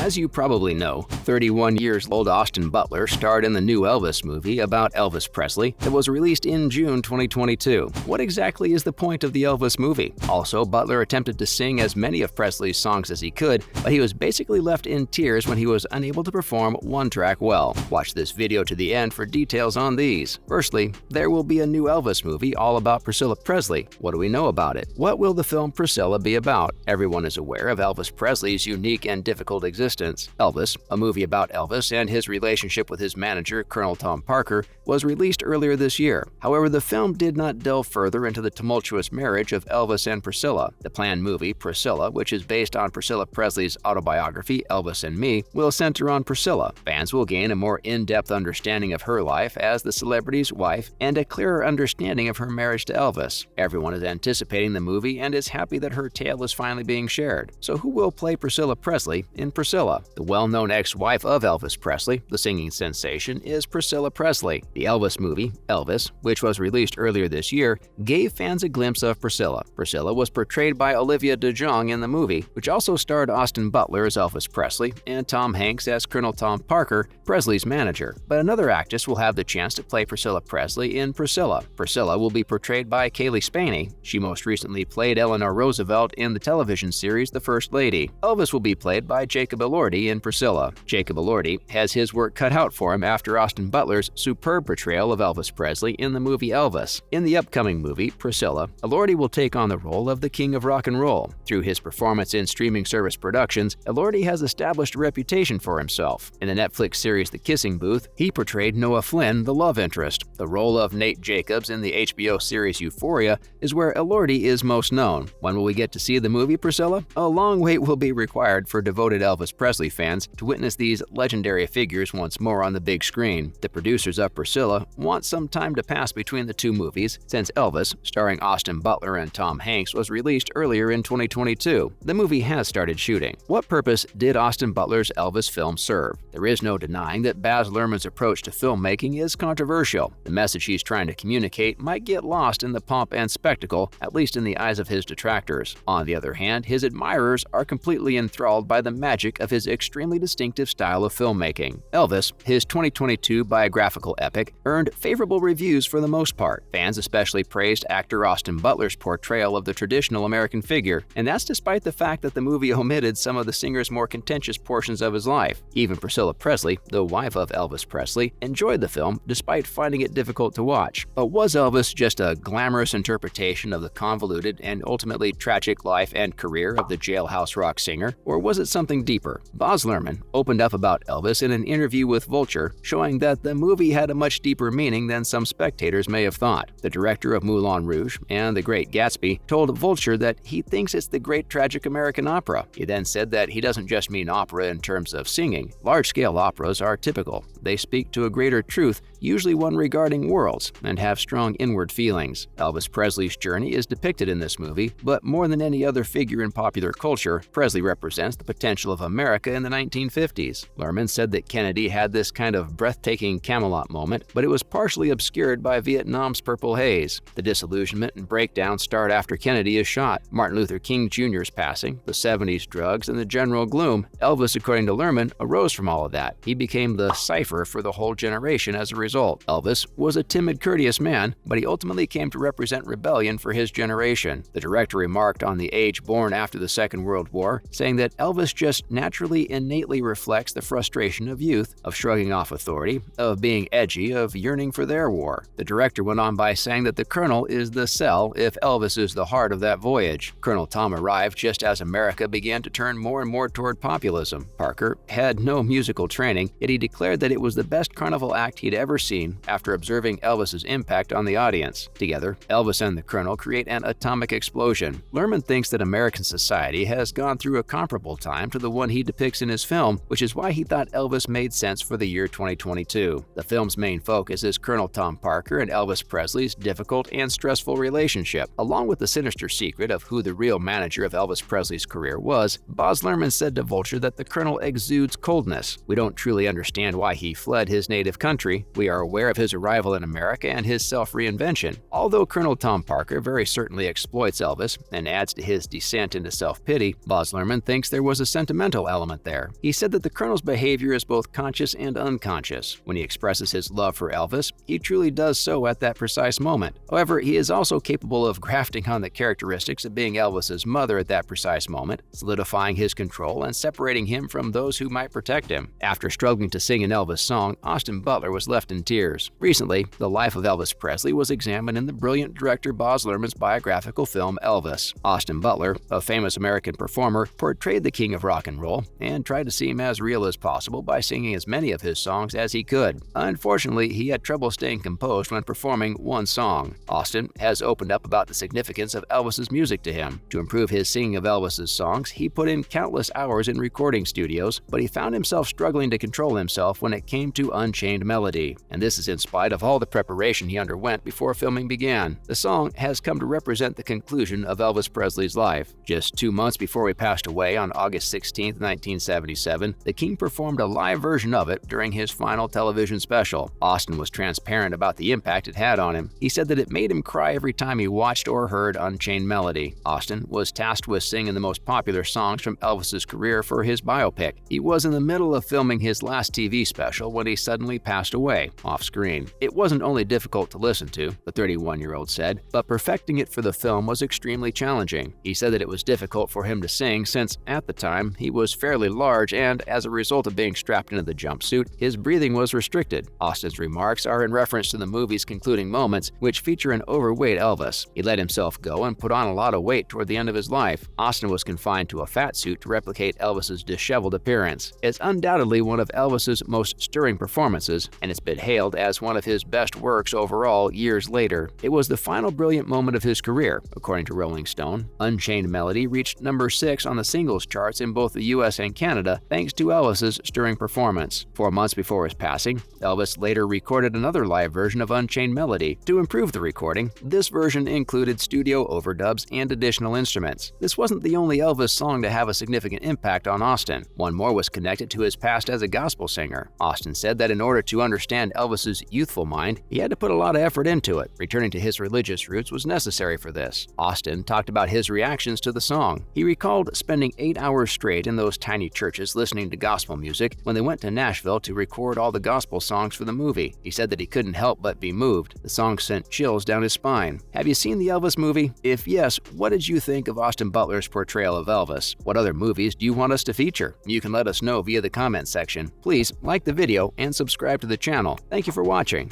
As you probably know, 31 years old Austin Butler starred in the new Elvis movie about Elvis Presley that was released in June 2022. What exactly is the point of the Elvis movie? Also, Butler attempted to sing as many of Presley's songs as he could, but he was basically left in tears when he was unable to perform one track well. Watch this video to the end for details on these. Firstly, there will be a new Elvis movie all about Priscilla Presley. What do we know about it? What will the film Priscilla be about? Everyone is aware of Elvis Presley's unique and difficult existence. Elvis, a movie about Elvis and his relationship with his manager, Colonel Tom Parker, was released earlier this year. However, the film did not delve further into the tumultuous marriage of Elvis and Priscilla. The planned movie, Priscilla, which is based on Priscilla Presley's autobiography, Elvis and Me, will center on Priscilla. Fans will gain a more in-depth understanding of her life as the celebrity's wife and a clearer understanding of her marriage to Elvis. Everyone is anticipating the movie and is happy that her tale is finally being shared. So who will play Priscilla Presley in Priscilla? The well-known ex-wife of Elvis Presley, the singing sensation, is Priscilla Presley. The Elvis movie, Elvis, which was released earlier this year, gave fans a glimpse of Priscilla. Priscilla was portrayed by Olivia de Jonge in the movie, which also starred Austin Butler as Elvis Presley and Tom Hanks as Colonel Tom Parker, Presley's manager. But another actress will have the chance to play Priscilla Presley in Priscilla. Priscilla will be portrayed by Kaylee Spaney. She most recently played Eleanor Roosevelt in the television series The First Lady. Elvis will be played by Jacob Elordi in Priscilla. Jacob Elordi has his work cut out for him after Austin Butler's superb portrayal of Elvis Presley in the movie Elvis. In the upcoming movie, Priscilla, Elordi will take on the role of the King of Rock and Roll. Through his performance in streaming service productions, Elordi has established a reputation for himself. In the Netflix series The Kissing Booth, he portrayed Noah Flynn, the love interest. The role of Nate Jacobs in the HBO series Euphoria is where Elordi is most known. When will we get to see the movie Priscilla? A long wait will be required for devoted Elvis Presley fans to witness these legendary figures once more on the big screen. The producers of Priscilla want some time to pass between the two movies since Elvis, starring Austin Butler and Tom Hanks, was released earlier in 2022. The movie has started shooting. What purpose did Austin Butler's Elvis film serve? There is no denying that Baz Luhrmann's approach to filmmaking is controversial. The message he's trying to communicate might get lost in the pomp and spectacle, at least in the eyes of his detractors. On the other hand, his admirers are completely enthralled by the magic of his extremely distinctive style of filmmaking. Elvis, his 2022 biographical epic, earned favorable reviews for the most part. Fans especially praised actor Austin Butler's portrayal of the traditional American figure, and that's despite the fact that the movie omitted some of the singer's more contentious portions of his life. Even Priscilla Presley, the wife of Elvis Presley, enjoyed the film despite finding it difficult to watch. But was Elvis just a glamorous interpretation of the convoluted and ultimately tragic life and career of the jailhouse rock singer, or was it something deeper? Baz Luhrmann opened up about Elvis in an interview with Vulture, showing that the movie had a much deeper meaning than some spectators may have thought. The director of Moulin Rouge and The Great Gatsby told Vulture that he thinks it's the great tragic American opera. He then said that he doesn't just mean opera in terms of singing. Large-scale operas are typical. They speak to a greater truth, usually one regarding worlds, and have strong inward feelings. Elvis Presley's journey is depicted in this movie, but more than any other figure in popular culture, Presley represents the potential of America in the 1950s. Luhrmann said that Kennedy had this kind of breathtaking Camelot moment, but it was partially obscured by Vietnam's purple haze. The disillusionment and breakdown start after Kennedy is shot. Martin Luther King Jr.'s passing, the 70s drugs, and the general gloom. Elvis, according to Luhrmann, arose from all of that. He became the cipher for the whole generation as a result. Elvis was a timid, courteous man, but he ultimately came to represent rebellion for his generation. The director remarked on the age born after the Second World War, saying that Elvis just naturally, innately reflects the frustration of youth, of shrugging off authority, of being edgy, of yearning for their war. The director went on by saying that the Colonel is the cell if Elvis is the heart of that voyage. Colonel Tom arrived just as America began to turn more and more toward populism. Parker had no musical training, yet he declared that it was the best carnival act he'd ever seen after observing Elvis's impact on the audience. Together, Elvis and the Colonel create an atomic explosion. Luhrmann thinks that American society has gone through a comparable time to the one he depicts in his film, which is why he thought Elvis made sense for the year 2022. The film's main focus is Colonel Tom Parker and Elvis Presley's difficult and stressful relationship. Along with the sinister secret of who the real manager of Elvis Presley's career was, Baz Luhrmann said to Vulture that the Colonel exudes coldness. We don't truly understand why he fled his native country. We we are aware of his arrival in America and his self-reinvention. Although Colonel Tom Parker very certainly exploits Elvis and adds to his descent into self-pity, Baz Luhrmann thinks there was a sentimental element there. He said that the Colonel's behavior is both conscious and unconscious. When he expresses his love for Elvis, he truly does so at that precise moment. However, he is also capable of grafting on the characteristics of being Elvis's mother at that precise moment, solidifying his control and separating him from those who might protect him. After struggling to sing an Elvis song, Austin Butler was left in tears. Recently, the life of Elvis Presley was examined in the brilliant director Baz Luhrmann's biographical film Elvis. Austin Butler, a famous American performer, portrayed the king of rock and roll and tried to seem as real as possible by singing as many of his songs as he could. Unfortunately, he had trouble staying composed when performing one song. Austin has opened up about the significance of Elvis's music to him. To improve his singing of Elvis's songs, he put in countless hours in recording studios, but he found himself struggling to control himself when it came to Unchained Melody. And this is in spite of all the preparation he underwent before filming began. The song has come to represent the conclusion of Elvis Presley's life. Just 2 months before he passed away on August 16, 1977, the King performed a live version of it during his final television special. Austin was transparent about the impact it had on him. He said that it made him cry every time he watched or heard Unchained Melody. Austin was tasked with singing the most popular songs from Elvis's career for his biopic. He was in the middle of filming his last TV special when he suddenly passed away, off-screen. It wasn't only difficult to listen to, the 31-year-old said, but perfecting it for the film was extremely challenging. He said that it was difficult for him to sing since, at the time, he was fairly large and, as a result of being strapped into the jumpsuit, his breathing was restricted. Austin's remarks are in reference to the movie's concluding moments, which feature an overweight Elvis. He let himself go and put on a lot of weight toward the end of his life. Austin was confined to a fat suit to replicate Elvis's disheveled appearance. It's undoubtedly one of Elvis's most stirring performances, and it's been hailed as one of his best works overall years later. It was the final brilliant moment of his career, according to Rolling Stone. Unchained Melody reached number 6 on the singles charts in both the US and Canada thanks to Elvis's stirring performance. 4 months before his passing, Elvis later recorded another live version of Unchained Melody. To improve the recording, this version included studio overdubs and additional instruments. This wasn't the only Elvis song to have a significant impact on Austin. One more was connected to his past as a gospel singer. Austin said that in order to understand Elvis's youthful mind, he had to put a lot of effort into it. Returning to his religious roots was necessary for this. Austin talked about his reactions to the song. He recalled spending 8 hours straight in those tiny churches listening to gospel music when they went to Nashville to record all the gospel songs for the movie. He said that he couldn't help but be moved. The song sent chills down his spine. Have you seen the Elvis movie? If yes, what did you think of Austin Butler's portrayal of Elvis? What other movies do you want us to feature? You can let us know via the comment section. Please like the video and subscribe to the channel. Thank you for watching.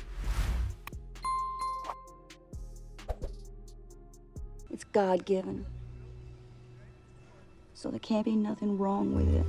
It's God-given, so there can't be nothing wrong with it.